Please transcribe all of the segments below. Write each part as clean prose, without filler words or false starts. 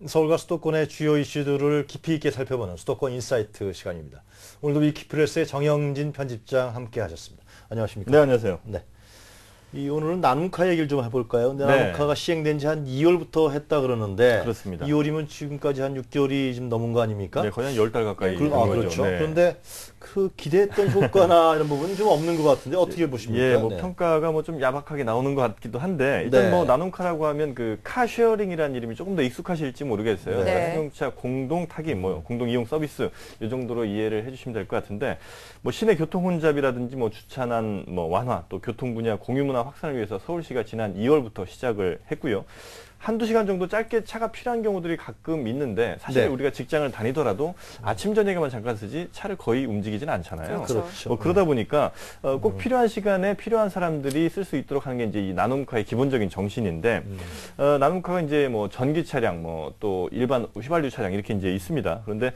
서울과 수도권의 주요 이슈들을 깊이 있게 살펴보는 수도권 인사이트 시간입니다. 오늘도 위키프레스의 정영진 편집장 함께 하셨습니다. 안녕하십니까? 네, 안녕하세요. 네. 오늘은 나눔카 얘기를 좀 해볼까요? 근데 네. 나눔카가 시행된 지 한 2월부터 했다 그러는데 그렇습니다. 2월이면 지금까지 한 6개월이 좀 넘은 거 아닙니까? 네, 거의 한 10달 가까이 된 거죠. 그렇죠. 네. 그런데 그 기대했던 효과나 이런 부분은 좀 없는 것 같은데 어떻게 보십니까? 예, 뭐 네. 평가가 뭐 좀 야박하게 나오는 것 같기도 한데 일단 네. 뭐 나눔카라고 하면 그 카쉐어링이라는 이름이 조금 더 익숙하실지 모르겠어요. 네. 그러니까 승용차 공동 타기, 뭐 공동 이용 서비스 이 정도로 이해를 해주시면 될 것 같은데 뭐 시내 교통 혼잡이라든지 뭐 주차난 뭐 완화 또 교통 분야 공유 문화 확산을 위해서 서울시가 지난 2월부터 시작을 했고요. 한두 시간 정도 짧게 차가 필요한 경우들이 가끔 있는데 사실 네. 우리가 직장을 다니더라도 아침 저녁에만 잠깐 쓰지 차를 거의 움직이진 않잖아요. 그렇죠. 뭐 그러다 보니까 꼭 필요한 시간에 필요한 사람들이 쓸 수 있도록 하는 게 이제 이 나눔카의 기본적인 정신인데 나눔카가 이제 뭐 전기 차량 뭐 또 일반 휘발유 차량 이렇게 이제 있습니다. 그런데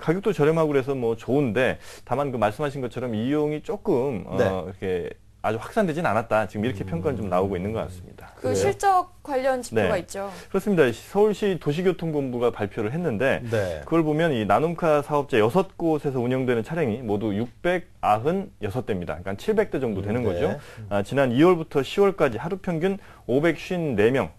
가격도 저렴하고 그래서 뭐 좋은데 다만 그 말씀하신 것처럼 이용이 조금 네. 이렇게 아주 확산되진 않았다. 지금 이렇게 평가는 좀 나오고 있는 것 같습니다. 그 그래요? 실적 관련 지표가 네. 있죠. 그렇습니다. 서울시 도시교통본부가 발표를 했는데 네. 그걸 보면 이 나눔카 사업자 6곳에서 운영되는 차량이 모두 696대입니다. 그러니까 700대 정도 되는 네. 거죠. 지난 2월부터 10월까지 하루 평균 554명,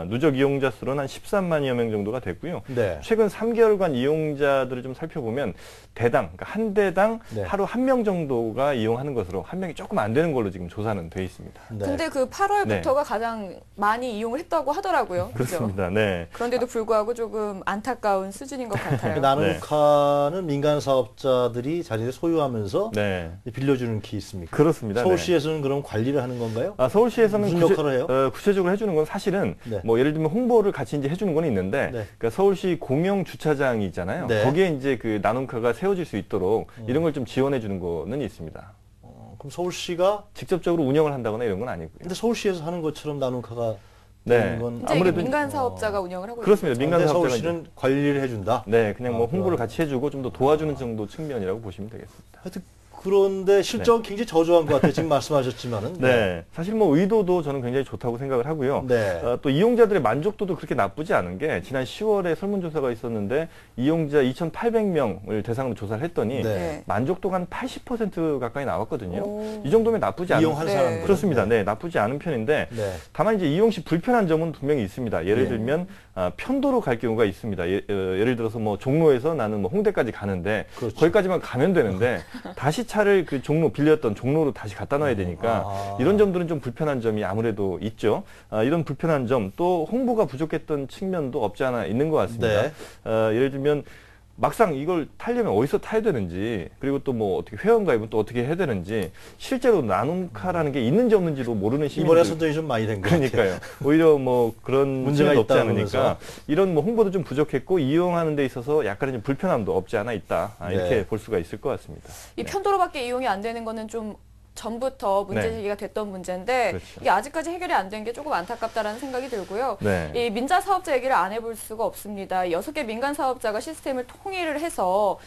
누적 이용자 수로는 한 13만여 명 정도가 됐고요. 네. 최근 3개월간 이용자들을 좀 살펴보면 대당, 그러니까 한 대당 네. 하루 한 명 정도가 이용하는 것으로 한 명이 조금 안 되는 걸로 지금 조사는 돼 있습니다. 네. 근데 그 8월부터가 가장 많이 이용을 했다고 하더라고요. 그죠? 그렇습니다. 네. 그런데도 불구하고 조금 안타까운 수준인 것 같아요. 나눔카는 민간 사업자들이 자기들 소유하면서 네. 빌려주는 게 있습니까? 그렇습니다. 서울시에서는 그럼 관리를 하는 건가요? 서울시에서는 무슨 역할을 해요? 구체적으로 해주는 건 사실은 네. 뭐 예를 들면 홍보를 같이 이제 해주는 건 있는데 네. 그러니까 서울시 공영 주차장이 있잖아요. 네. 거기에 이제 그 나눔카가 세워질 수 있도록 이런 걸 좀 지원해 주는 거는 있습니다. 그럼 서울시가 직접적으로 운영을 한다거나 이런 건 아니고요. 근데 서울시에서 하는 것처럼 나눔카가 네. 되는 건 이제 아무래도 이게 민간 사업자가 운영을 하고 그렇습니다. 있는 민간 근데 사업자가 서울시는 관리를 해준다. 네, 그냥 뭐 홍보를 그럼. 같이 해주고 좀 더 도와주는 정도 측면이라고 보시면 되겠습니다. 하여튼 그런데 실적은 굉장히 저조한 것 같아요. 지금 말씀하셨지만은. 네, 사실 뭐 의도도 저는 굉장히 좋다고 생각을 하고요. 네. 또 이용자들의 만족도도 그렇게 나쁘지 않은 게 지난 10월에 설문조사가 있었는데 이용자 2,800명을 대상으로 조사를 했더니 네. 만족도가 한 80% 가까이 나왔거든요. 오. 이 정도면 나쁘지 않은 이용한 네. 사람 그렇습니다. 네, 나쁘지 않은 편인데 네. 다만 이제 이용 시 불편한 점은 분명히 있습니다. 예를 네. 들면 편도로 갈 경우가 있습니다. 예를 들어서 뭐 종로에서 나는 뭐 홍대까지 가는데 그렇죠. 거기까지만 가면 되는데 다시 차를 그 빌렸던 종로로 다시 갖다 놔야 되니까 이런 점들은 좀 불편한 점이 아무래도 있죠. 이런 불편한 점 또 홍보가 부족했던 측면도 없지 않아 있는 것 같습니다. 네. 예를 들면 막상 이걸 타려면 어디서 타야 되는지 그리고 또 뭐 어떻게 회원가입은 또 어떻게 해야 되는지 실제로 나눔카라는 게 있는지 없는지도 모르는 시민들 이번에 선정이 좀 많이 된 것 같아요. 그러니까요. 오히려 뭐 그런 문제가 문제가 없지 있다 않으니까 그러면서. 이런 뭐 홍보도 좀 부족했고 이용하는 데 있어서 약간의 좀 불편함도 없지 않아 있다. 이렇게 네. 볼 수가 있을 것 같습니다. 이 편도로밖에 이용이 안 되는 거는 좀 전부터 문제 네. 제기가 됐던 문제인데 그렇죠. 이게 아직까지 해결이 안 된 게 조금 안타깝다라는 생각이 들고요. 네. 이 민자 사업자 얘기를 안 해볼 수가 없습니다. 6개 민간 사업자가 시스템을 통일을 해서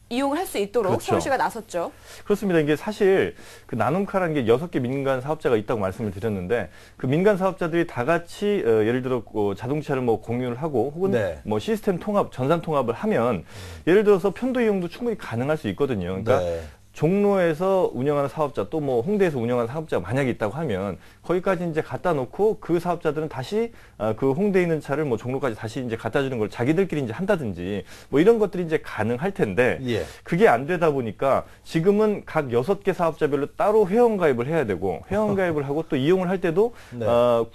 이용을 할 수 있도록 그렇죠. 서울시가 나섰죠. 그렇습니다. 이게 사실 그 나눔카라는 게 6개 민간 사업자가 있다고 말씀을 드렸는데 그 민간 사업자들이 다 같이 예를 들어 자동차를 뭐 공유를 하고 혹은 네. 뭐 시스템 통합, 전산 통합을 하면 예를 들어서 편도 이용도 충분히 가능할 수 있거든요. 그러니까 네. 종로에서 운영하는 사업자 또 뭐 홍대에서 운영하는 사업자가 만약에 있다고 하면 거기까지 이제 갖다 놓고 그 사업자들은 다시 그 홍대에 있는 차를 뭐 종로까지 다시 이제 갖다 주는 걸 자기들끼리 이제 한다든지 뭐 이런 것들이 이제 가능할 텐데 예. 그게 안 되다 보니까 지금은 각 6개 사업자별로 따로 회원가입을 해야 되고 회원가입을 하고 또 이용을 할 때도 네.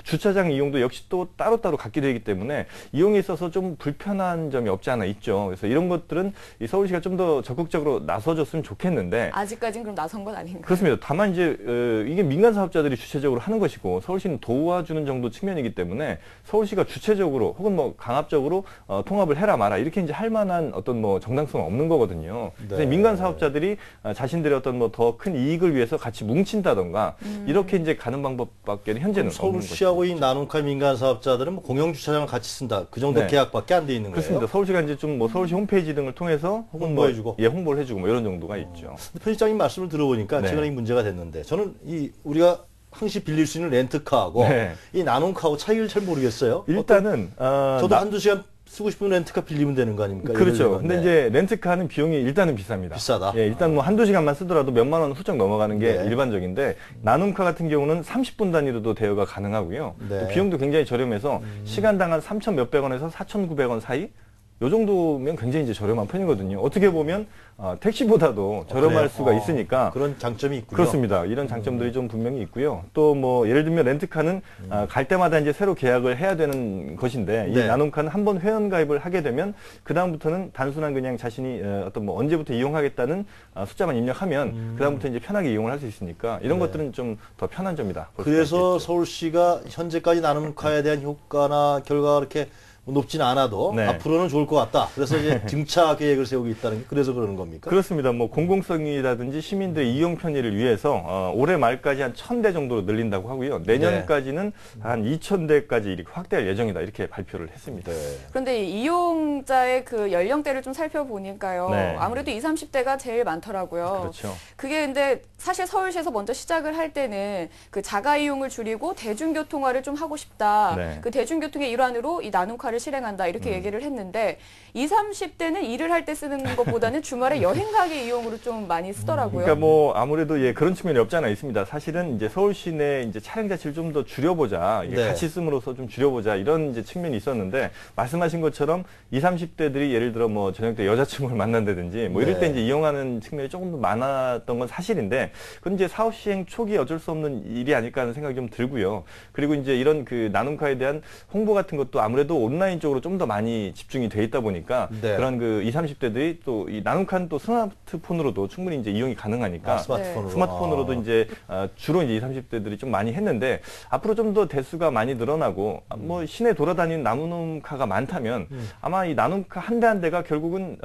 주차장 이용도 역시 또 따로따로 갖게 되기 때문에 이용에 있어서 좀 불편한 점이 없지 않아 있죠. 그래서 이런 것들은 이 서울시가 좀 더 적극적으로 나서줬으면 좋겠는데 아직까지는 그럼 나선 건 아닌가요? 그렇습니다. 다만 이제 이게 민간 사업자들이 주체적으로 하는 것이고 서울시는 도와주는 정도 측면이기 때문에 서울시가 주체적으로 혹은 뭐 강압적으로 통합을 해라 마라 이렇게 이제 할 만한 어떤 뭐 정당성은 없는 거거든요. 그래서 네. 민간 사업자들이 자신들의 어떤 뭐 더 큰 이익을 위해서 같이 뭉친다던가 이렇게 이제 가는 방법밖에 현재는 없는 거죠. 서울시하고 이 나눔카 민간 사업자들은 뭐 공영 주차장을 같이 쓴다. 그 정도 네. 계약밖에 안 돼 있는 거예요. 그렇습니다. 서울시가 이제 좀 뭐 서울시 홈페이지 등을 통해서 혹은 홍보해주고. 뭐 홍보를 해주고 뭐 이런 정도가 있죠. 근데 편집장님 말씀을 들어보니까 네. 최근에 이 문제가 됐는데 저는 우리가 항시 빌릴 수 있는 렌트카하고 네. 이 나눔카하고 차이를 잘 모르겠어요. 일단은 저도 한두 시간 쓰고 싶으면 렌트카 빌리면 되는 거 아닙니까? 그렇죠. 예를 들면. 근데 네. 이제 렌트카는 비용이 일단은 비쌉니다. 비싸다. 예, 일단 뭐 한두 시간만 쓰더라도 몇만 원 훌쩍 넘어가는 게 네. 일반적인데 나눔카 같은 경우는 30분 단위로도 대여가 가능하고요. 네. 또 비용도 굉장히 저렴해서 시간당 한 3천 몇백 원에서 4,900원 사이 요 정도면 굉장히 이제 저렴한 편이거든요. 어떻게 보면 택시보다도 저렴할 그래요? 수가 있으니까 그런 장점이 있군요. 그렇습니다. 이런 장점들이 좀 분명히 있고요. 또 뭐 예를 들면 렌트카는 갈 때마다 이제 새로 계약을 해야 되는 것인데 이 네. 나눔카는 한번 회원 가입을 하게 되면 그 다음부터는 단순한 그냥 자신이 어떤 뭐 언제부터 이용하겠다는 숫자만 입력하면 그 다음부터 이제 편하게 이용을 할 수 있으니까 이런 네. 것들은 좀 더 편한 점이다. 볼 수가 그래서 있겠죠. 서울시가 현재까지 나눔카에 대한 효과나 결과가 그렇게 높지는 않아도 네. 앞으로는 좋을 것 같다. 그래서 이제 등차 계획을 세우고 있다는 게 그래서 그러는 겁니까? 그렇습니다. 뭐 공공성이라든지 시민들의 이용 편의를 위해서 올해 말까지 한 1,000대 정도로 늘린다고 하고요. 내년까지는 한 2,000대까지 이렇게 확대할 예정이다. 이렇게 발표를 했습니다. 네. 그런데 이 이용자의 그 연령대를 좀 살펴보니까요. 네. 아무래도 20, 30대가 제일 많더라고요. 그렇죠. 그게 근데 사실 서울시에서 먼저 시작을 할 때는 그 자가 이용을 줄이고 대중교통화를 좀 하고 싶다. 네. 그 대중교통의 일환으로 이 나눔카를 실행한다. 이렇게 얘기를 했는데 20, 30대는 일을 할 때 쓰는 것보다는 주말에 여행 가기 이용으로 좀 많이 쓰더라고요. 그러니까 뭐 아무래도 예 그런 측면이 없지 않아 있습니다. 사실은 이제 서울 시내 이제 차량 자체를 좀 더 줄여보자, 이게 네. 같이 씀으로써 좀 줄여보자 이런 이제 측면이 있었는데 말씀하신 것처럼 20, 30대들이 예를 들어 뭐 저녁 때 여자친구를 만난다든지 뭐 이럴 네. 때 이제 이용하는 측면이 조금 더 많았던 건 사실인데 그건 이제 사업 시행 초기 어쩔 수 없는 일이 아닐까 하는 생각이 좀 들고요. 그리고 이제 이런 그 나눔카에 대한 홍보 같은 것도 아무래도 온라인 쪽으로 좀 더 많이 집중이 돼 있다 보니까 네. 그런 그 20, 30대들이 또 이 나눔카는 또 스마트폰으로도 충분히 이제 이용이 가능하니까 스마트폰으로. 스마트폰으로도 이제 주로 이제 20, 30대들이 좀 많이 했는데 앞으로 좀 더 대수가 많이 늘어나고 뭐 시내 돌아다니는 나눔카가 많다면 아마 이 나눔카 한 대 한 대가 결국은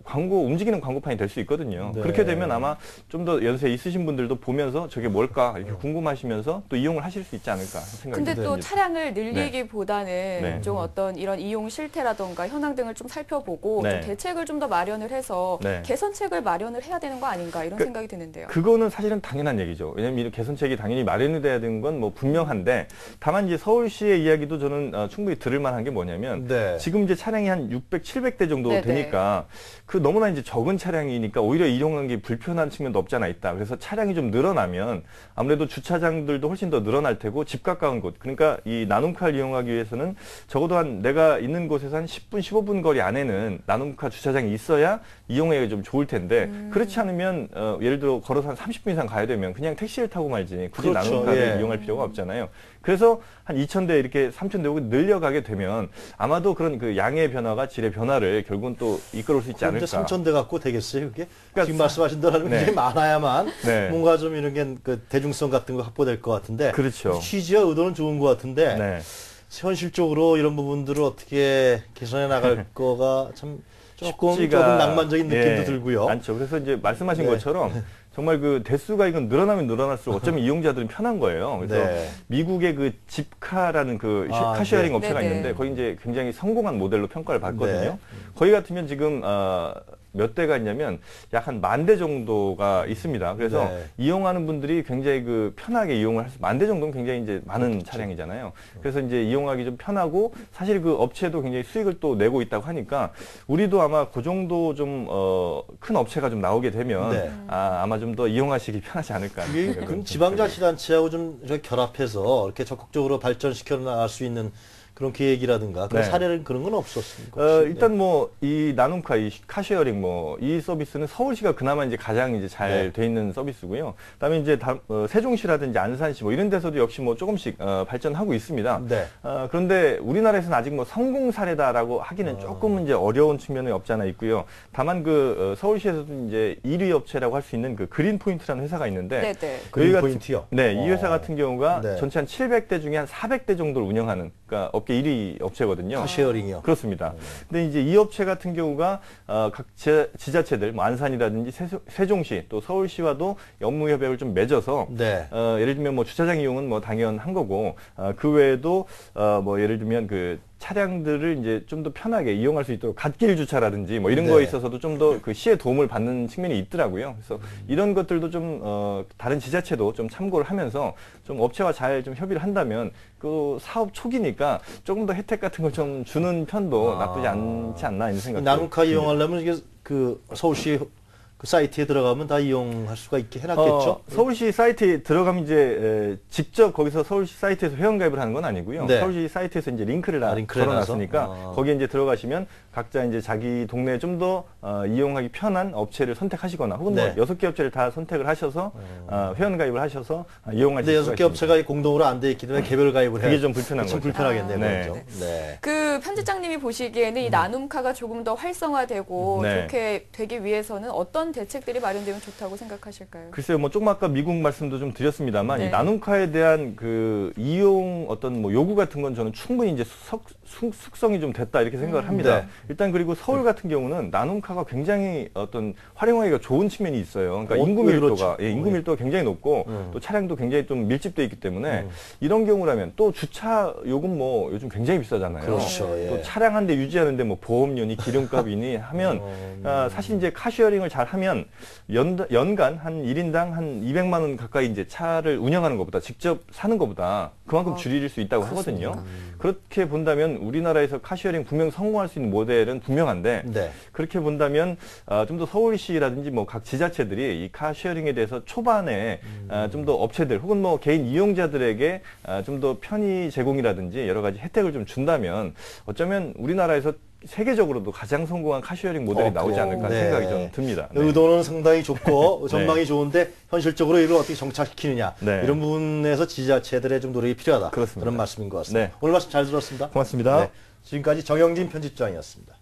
광고 움직이는 광고판이 될 수 있거든요. 네. 그렇게 되면 아마 좀 더 연세 있으신 분들도 보면서 저게 뭘까 이렇게 궁금하시면서 또 이용을 하실 수 있지 않을까 생각이 근데 또 듭니다. 차량을 늘리기보다는 네. 좀 어떤 이런 이용 실태라던가 현황 등을 좀 살펴보고 네. 좀 대책을 좀 더 마련을 해서 네. 개선책을 마련을 해야 되는 거 아닌가 이런 생각이 드는데요. 그거는 사실은 당연한 얘기죠. 왜냐하면 이런 개선책이 당연히 마련이 돼야 되는 건 뭐 분명한데 다만 이제 서울시의 이야기도 저는 충분히 들을 만한 게 뭐냐면 네. 지금 이제 차량이 한 600, 700대 정도 네네. 되니까 그 너무나 이제 적은 차량이니까 오히려 이용하기 불편한 측면도 없지 않아 있다. 그래서 차량이 좀 늘어나면 아무래도 주차장들도 훨씬 더 늘어날 테고 집 가까운 곳. 그러니까 이 나눔카를 이용하기 위해서는 적어도 한 내가 있는 곳에서 한 10분, 15분 거리 안에는 나눔카 주차장이 있어야 이용하기가 좀 좋을 텐데 그렇지 않으면 예를 들어 걸어서 한 30분 이상 가야 되면 그냥 택시를 타고 말지 굳이 그렇죠. 나눔카를 예. 이용할 필요가 없잖아요. 그래서 한 2,000대 이렇게 3,000대 늘려가게 되면 아마도 그런 그 양의 변화가 질의 변화를 결국은 또 이끌어올 수 있지 그런데 않을까. 3,000대 갖고 되겠어요, 그게? 그러니까 지금 말씀하신 대로 네. 굉장히 많아야만 네. 뭔가 좀 이런 게 그 대중성 같은 거 확보될 것 같은데. 그렇죠. 취지와 의도는 좋은 것 같은데. 네. 현실적으로 이런 부분들을 어떻게 개선해 나갈 거가 참 조금 쉽지가, 낭만적인 느낌도 예, 들고요. 않죠. 그래서 이제 말씀하신 네. 것처럼 정말 그 대수가 이건 늘어나면 늘어날수록 어쩌면 이용자들은 편한 거예요. 그래서 네. 미국의 그 집카라는 그 아, 카쉐어링 네. 업체가 네네. 있는데 거기 이제 굉장히 성공한 모델로 평가를 받거든요. 네. 거기 같으면 지금 몇 대가 있냐면 약 한 10,000대 정도가 있습니다. 그래서 네. 이용하는 분들이 굉장히 그 편하게 이용을 할 수, 10,000대 정도는 굉장히 이제 많은 차량이잖아요. 그래서 이제 이용하기 좀 편하고 사실 그 업체도 굉장히 수익을 또 내고 있다고 하니까 우리도 아마 그 정도 좀 큰 업체가 좀 나오게 되면 네. 아마 좀 더 이용하시기 편하지 않을까. 하는 이게 생각이 그럼 좀 지방자치단체하고 좀 이렇게 결합해서 이렇게 적극적으로 발전시켜 나갈 수 있는 그런 계획이라든가 그런 네. 사례는 그런 건 없었습니까? 혹시? 일단 뭐 이 나눔카, 이 카쉐어링 뭐 이 서비스는 서울시가 그나마 이제 가장 이제 잘 돼 네. 있는 서비스고요. 그다음에 이제 세종시라든지 안산시 뭐 이런 데서도 역시 뭐 조금씩 발전하고 있습니다. 네. 그런데 우리나라에서는 아직 뭐 성공 사례다라고 하기는 조금 이제 어려운 측면이 없지 않아 있고요. 다만 그 서울시에서도 이제 1위 업체라고 할 수 있는 그 그린 포인트라는 회사가 있는데 네네. 그린 여기 포인트요? 네, 이 회사 같은 경우가 네. 전체 한 700대 중에 한 400대 정도를 운영하는 그러니까 업계 1위 업체거든요. 카쉐어링이요. 그렇습니다. 근데 이제 이 업체 같은 경우가 각 지자체들, 뭐 안산이라든지 세종시 또 서울시와도 업무 협약을 좀 맺어서 네. 예를 들면 뭐 주차장 이용은 뭐 당연한 거고 그 외에도 뭐 예를 들면 그 차량들을 이제 좀 더 편하게 이용할 수 있도록 갓길 주차라든지 뭐 이런 네. 거에 있어서도 좀 더 그 시의 도움을 받는 측면이 있더라고요. 그래서 이런 것들도 좀 다른 지자체도 좀 참고를 하면서 좀 업체와 잘 좀 협의를 한다면 그 사업 초기니까 조금 더 혜택 같은 걸 좀 주는 편도 나쁘지 않지 않나 이런 생각이 나눔카 이용하려면 이게 그 서울시 그 사이트에 들어가면 다 이용할 수가 있게 해놨겠죠? 서울시 사이트에 들어가면 이제 직접 거기서 서울시 사이트에서 회원가입을 하는 건 아니고요. 네. 서울시 사이트에서 이제 링크를 링크를 걸어놨으니까 해놔서? 거기에 이제 들어가시면 각자 이제 자기 동네에 좀 더 이용하기 편한 업체를 선택하시거나 혹은 네. 뭐 6개 업체를 다 선택을 하셔서 회원가입을 하셔서 이용하실 근데 수가 6개 업체가 공동으로 안 돼 있기 때문에 개별 가입을 해야 그게 좀 불편한 좀 거죠. 불편하겠네요. 네. 그렇죠? 네. 그 편집장님이 보시기에는 이 나눔카가 조금 더 활성화되고 네. 좋게 되기 위해서는 어떤 대책들이 마련되면 좋다고 생각하실까요? 글쎄요, 뭐 조금 아까 미국 말씀도 좀 드렸습니다만 네. 이 나눔카에 대한 그 이용 어떤 뭐 요구 같은 건 저는 충분히 이제 숙성이 좀 됐다 이렇게 생각을 합니다. 네. 일단 그리고 서울 같은 경우는 나눔카가 굉장히 어떤 활용하기가 좋은 측면이 있어요. 그러니까 인구 그렇죠. 밀도가 인구 밀도가 굉장히 높고 또 차량도 굉장히 좀 밀집돼 있기 때문에 이런 경우라면 또 주차 요금 뭐 요즘 굉장히 비싸잖아요. 그렇죠. 예. 또 차량 한 대 유지하는데 뭐 보험료니 기름값이니 하면 사실 이제 카쉐어링을 잘 하면 연간 한 1인당 한 200만 원 가까이 이제 차를 운영하는 것보다 직접 사는 것보다 그만큼 줄일 수 있다고 하거든요. 그렇게 본다면 우리나라에서 카쉐어링 분명 성공할 수 있는 모델은 분명한데 네. 그렇게 본다면 좀 더 서울시라든지 뭐 각 지자체들이 이 카쉐어링에 대해서 초반에 좀 더 업체들 혹은 뭐 개인 이용자들에게 좀 더 편의 제공이라든지 여러 가지 혜택을 좀 준다면 어쩌면 우리나라에서 세계적으로도 가장 성공한 카쉐어링 모델이 나오지 않을까 네. 생각이 좀 듭니다. 네. 의도는 상당히 좋고 전망이 좋은데 현실적으로 이걸 어떻게 정착시키느냐 네. 이런 부분에서 지자체들의 좀 노력이 필요하다. 그렇습니다. 그런 말씀인 것 같습니다. 네. 오늘 말씀 잘 들었습니다. 고맙습니다. 네. 지금까지 정영진 편집장이었습니다.